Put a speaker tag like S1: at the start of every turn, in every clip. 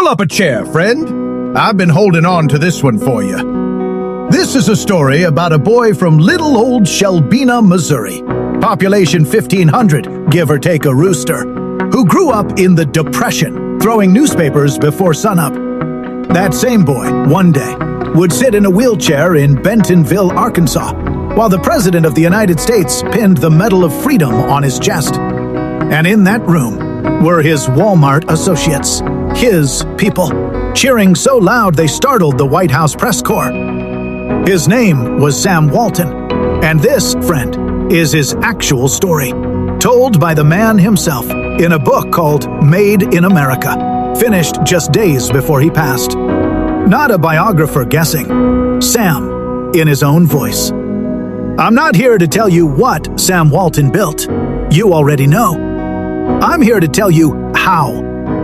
S1: Pull up a chair, friend. I've been holding on to this one for you. This is a story about a boy from little old Shelbina, Missouri, population 1,500, give or take a rooster, who grew up in the Depression, throwing newspapers before sunup. That same boy, one day, would sit in a wheelchair in Bentonville, Arkansas, while the President of the United States pinned the Medal of Freedom on his chest. And in that room were his Wal-Mart associates, his people, cheering so loud they startled the White House press corps. His name was Sam Walton, and this, friend, is his actual story, told by the man himself in a book called Made in America, finished just days before he passed. Not a biographer guessing, Sam in his own voice. I'm not here to tell you what Sam Walton built. You already know. I'm here to tell you how,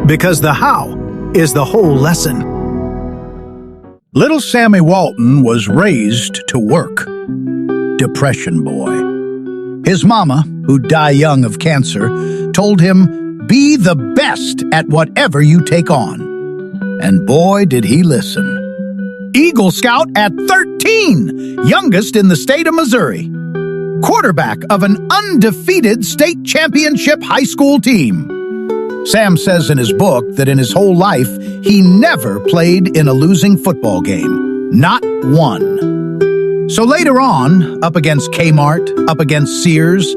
S1: because the how is the whole lesson.
S2: Little Sammy Walton was raised to work. Depression boy. His mama, who'd die young of cancer, told him, "Be the best at whatever you take on." And boy, did he listen. Eagle Scout at 13, youngest in the state of Missouri. Quarterback of an undefeated state championship high school team. Sam says in his book that in his whole life, he never played in a losing football game. Not one. So later on, up against Kmart, up against Sears,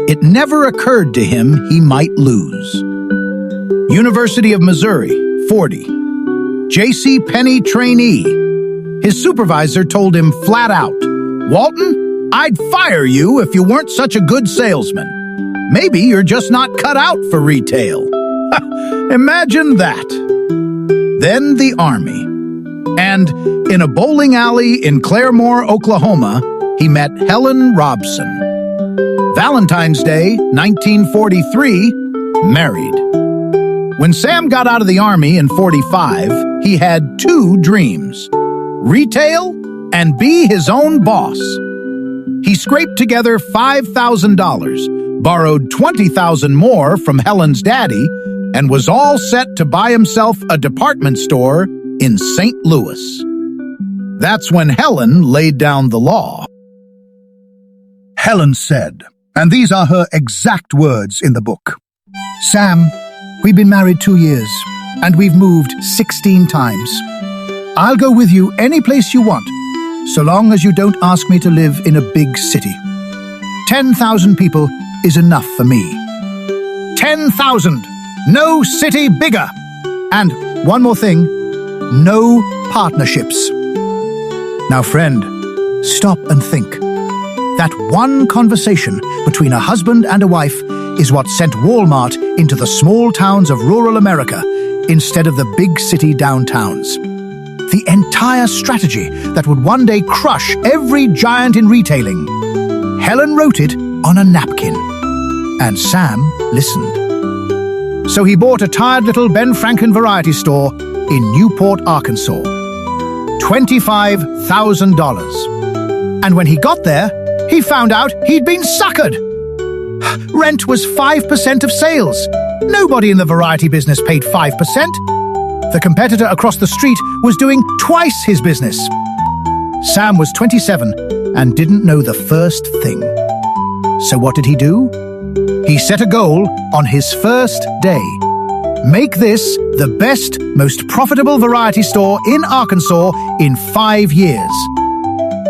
S2: it never occurred to him he might lose. University of Missouri, 40. J.C. Penney trainee. His supervisor told him flat out, "Walton, I'd fire you if you weren't such a good salesman. Maybe you're just not cut out for retail." Imagine that. Then the Army. And in a bowling alley in Claremore, Oklahoma, he met Helen Robson. Valentine's Day, 1943, married. When Sam got out of the Army in 45, he had two dreams: retail and be his own boss. He scraped together $5,000, borrowed $20,000 more from Helen's daddy, and was all set to buy himself a department store in St. Louis. That's when Helen laid down the law.
S3: Helen said, and these are her exact words in the book, "Sam, we've been married 2 years, and we've moved 16 times. I'll go with you any place you want, so long as you don't ask me to live in a big city. 10,000 people is enough for me. 10,000! No city bigger! And one more thing, no partnerships." Now, friend, stop and think. That one conversation between a husband and a wife is what sent Wal-Mart into the small towns of rural America instead of the big city downtowns. The entire strategy that would one day crush every giant in retailing. Helen wrote it on a napkin, and Sam listened. So he bought a tired little Ben Franklin variety store in Newport, Arkansas. $25,000. And when he got there, he found out he'd been suckered. Rent was 5% of sales. Nobody in the variety business paid 5%. The competitor across the street was doing twice his business. Sam was 27 and didn't know the first thing. So what did he do? He set a goal on his first day. Make this the best, most profitable variety store in Arkansas in 5 years.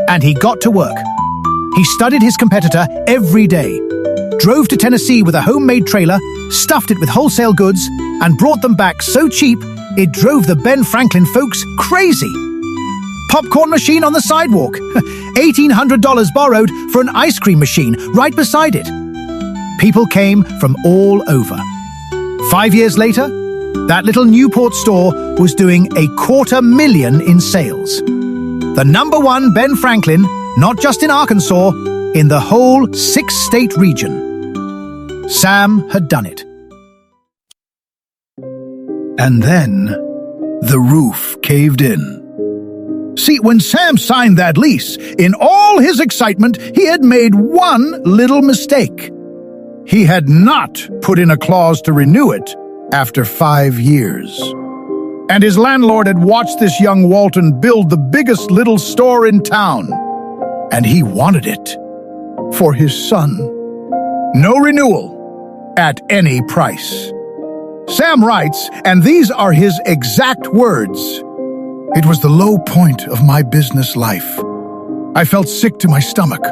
S3: And he got to work. He studied his competitor every day, drove to Tennessee with a homemade trailer, stuffed it with wholesale goods, and brought them back so cheap it drove the Ben Franklin folks crazy. Popcorn machine on the sidewalk, $1,800 borrowed for an ice cream machine right beside it. People came from all over. 5 years later, that little Newport store was doing $250,000 in sales. The #1 Ben Franklin, not just in Arkansas, in the whole 6-state region. Sam had done it.
S2: And then the roof caved in. See, when Sam signed that lease, in all his excitement, he had made one little mistake. He had not put in a clause to renew it after 5 years. and his landlord had watched this young Walton build the biggest little store in town, and he wanted it for his son. No renewal at any price. Sam writes, and these are his exact words: "It was the low point of my business life. I felt sick to my stomach.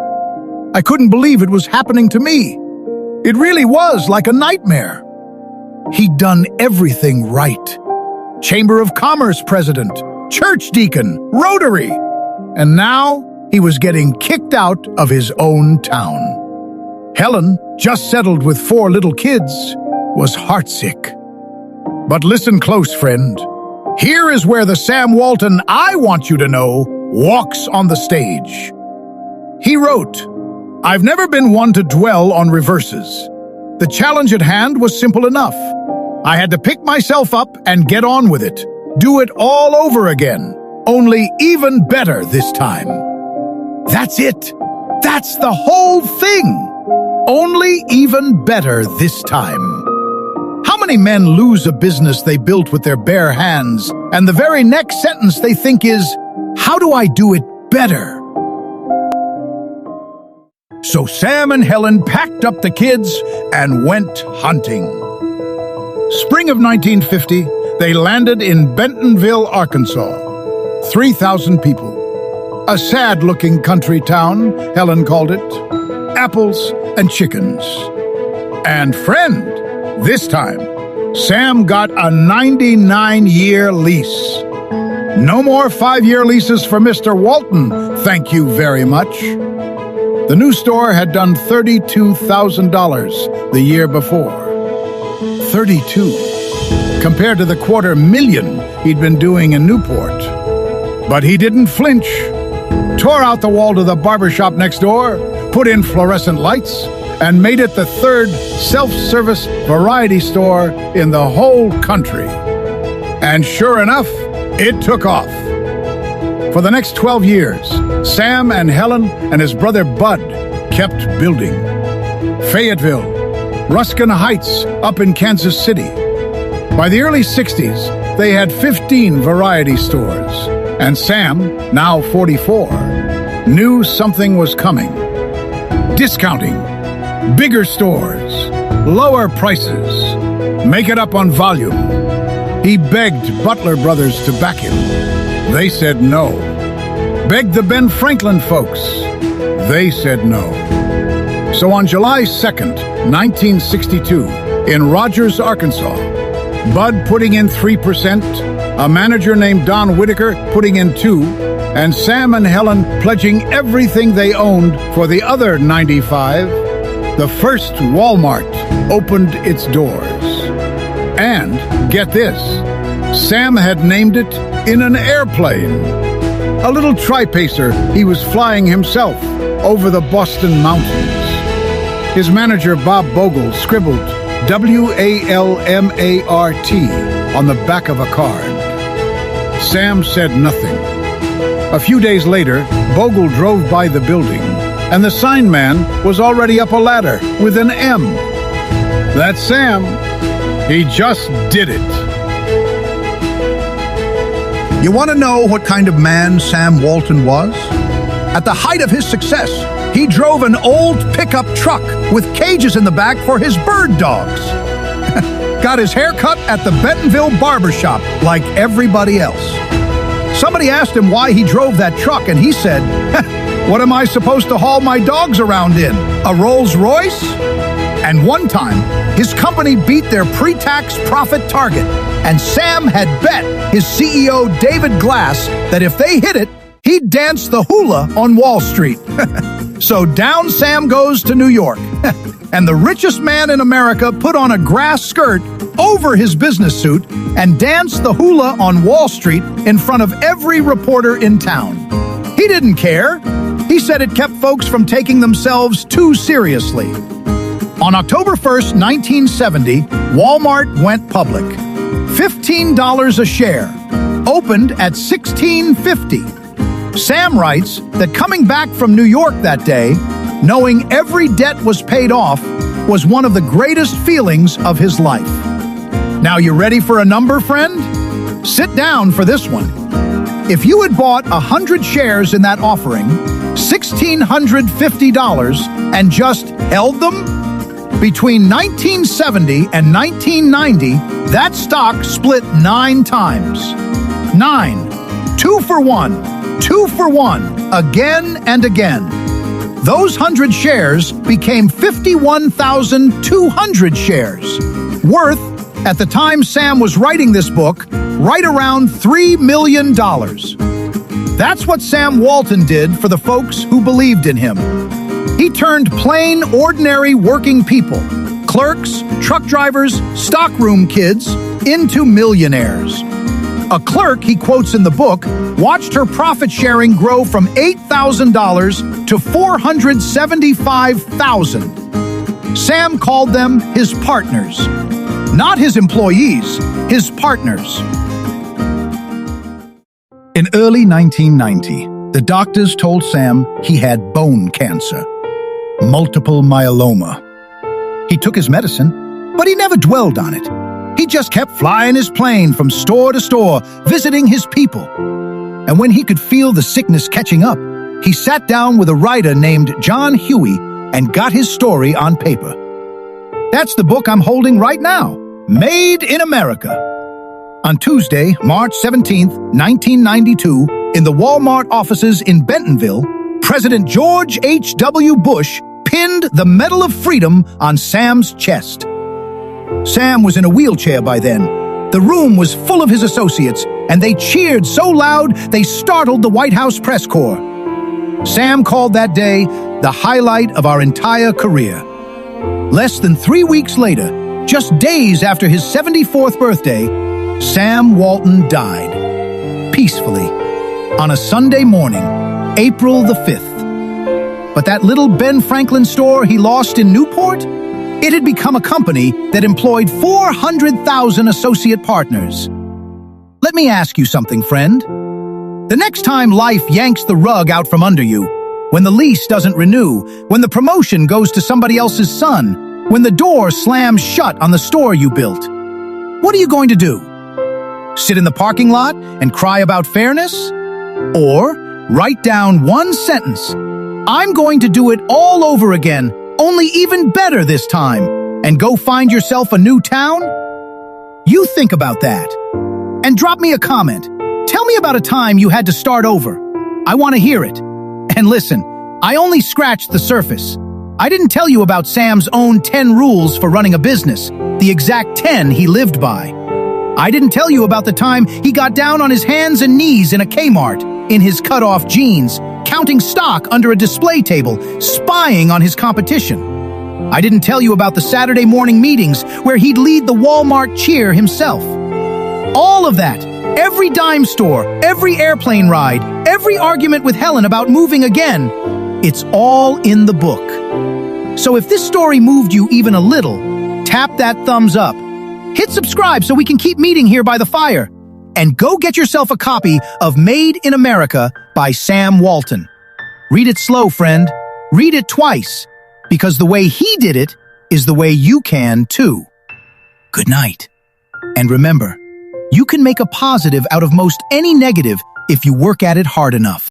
S2: I couldn't believe it was happening to me. It really was like a nightmare. He'd done everything right. Chamber of Commerce president, church deacon, Rotary. And now he was getting kicked out of his own town. Helen, just settled with 4 little kids, was heartsick. But listen close, friend. Here is where the Sam Walton I want you to know walks on the stage. He wrote, "I've never been one to dwell on reverses. The challenge at hand was simple enough. I had to pick myself up and get on with it. Do it all over again, only even better this time." That's it. That's the whole thing. Only even better this time. How many men lose a business they built with their bare hands, and the very next sentence they think is, "How do I do it better?" So Sam and Helen packed up the kids and went hunting. Spring of 1950, they landed in Bentonville, Arkansas. 3,000 people. A sad-looking country town, Helen called it. Apples and chickens. And friend, this time, Sam got a 99-year lease. No more 5-year leases for Mr. Walton, thank you very much. The new store had done $32,000 the year before. 32, compared to the $250,000 he'd been doing in Newport. But he didn't flinch. Tore out the wall to the barbershop next door, put in fluorescent lights, and made it the 3rd self-service variety store in the whole country. And sure enough, it took off. For the next 12 years, Sam and Helen and his brother Bud kept building. Fayetteville, Ruskin Heights up in Kansas City. By the early 60s, they had 15 variety stores, and Sam, now 44, knew something was coming. Discounting, bigger stores, lower prices, make it up on volume. He begged Butler Brothers to back him. They said no. Begged the Ben Franklin folks. They said no. So on July 2nd, 1962, in Rogers, Arkansas, Bud putting in 3%, a manager named Don Whitaker putting in 2%, and Sam and Helen pledging everything they owned for the other 95%, the first Wal-Mart opened its doors. And, get this, Sam had named it in an airplane. A little tri-pacer he was flying himself over the Boston Mountains. His manager, Bob Bogle, scribbled W-A-L-M-A-R-T on the back of a card. Sam said nothing. A few days later, Bogle drove by the building, and the sign man was already up a ladder with an M. That's Sam. He just did it.
S1: You want to know what kind of man Sam Walton was? At the height of his success, he drove an old pickup truck with cages in the back for his bird dogs. Got his hair cut at the Bentonville barbershop like everybody else. Somebody asked him why he drove that truck, and he said, "What am I supposed to haul my dogs around in? A Rolls Royce?" And one time, his company beat their pre-tax profit target, and Sam had bet his CEO David Glass that if they hit it, he'd dance the hula on Wall Street. So down Sam goes to New York, and the richest man in America put on a grass skirt over his business suit and danced the hula on Wall Street in front of every reporter in town. He didn't care. He said it kept folks from taking themselves too seriously. On October 1st, 1970, Wal-Mart went public. $15 a share. Opened at $16.50. Sam writes that coming back from New York that day, knowing every debt was paid off, was one of the greatest feelings of his life. Now, you ready for a number, friend?
S3: Sit down for this one. If you had bought 100 shares in that offering, $1,650, and just held them, between 1970 and 1990, that stock split 9 times. 9. 2 for 1. 2 for 1. Again and again. Those 100 shares became 51,200 shares. Worth, at the time Sam was writing this book, right around $3 million. That's what Sam Walton did for the folks who believed in him. He turned plain, ordinary working people, clerks, truck drivers, stockroom kids, into millionaires. A clerk, he quotes in the book, watched her profit sharing grow from $8,000 to $475,000. Sam called them his partners. Not his employees, his partners.
S2: In early 1990, the doctors told Sam he had bone cancer, multiple myeloma. He took his medicine, but he never dwelled on it. He just kept flying his plane from store to store, visiting his people. And when he could feel the sickness catching up, he sat down with a writer named John Huey and got his story on paper. That's the book I'm holding right now, Made in America. On Tuesday, March 17th, 1992, in the Wal-Mart offices in Bentonville, President George H.W. Bush pinned the Medal of Freedom on Sam's chest. Sam was in a wheelchair by then. The room was full of his associates, and they cheered so loud they startled the White House press corps. Sam called that day the highlight of our entire career. Less than 3 weeks later, just days after his 74th birthday, Sam Walton died, peacefully, on a Sunday morning, April the 5th. But that little Ben Franklin store he lost in Newport? It had become a company that employed 400,000 associate partners. Let me ask you something, friend. The next time life yanks the rug out from under you, when the lease doesn't renew, when the promotion goes to somebody else's son, when the door slams shut on the store you built, what are you going to do? Sit in the parking lot and cry about fairness? Or write down one sentence, "I'm going to do it all over again, only even better this time," and go find yourself a new town? You think about that. And drop me a comment. Tell me about a time you had to start over. I want to hear it. And listen, I only scratched the surface. I didn't tell you about Sam's own 10 rules for running a business, the exact 10 he lived by. I didn't tell you about the time he got down on his hands and knees in a Kmart, in his cut-off jeans, counting stock under a display table, spying on his competition. I didn't tell you about the Saturday morning meetings where he'd lead the Wal-Mart cheer himself. All of that, every dime store, every airplane ride, every argument with Helen about moving again, it's all in the book. So if this story moved you even a little, tap that thumbs up. Hit subscribe so we can keep meeting here by the fire. And go get yourself a copy of Made in America by Sam Walton. Read it slow, friend. Read it twice. Because the way he did it is the way you can, too. Good night. And remember, you can make a positive out of most any negative if you work at it hard enough.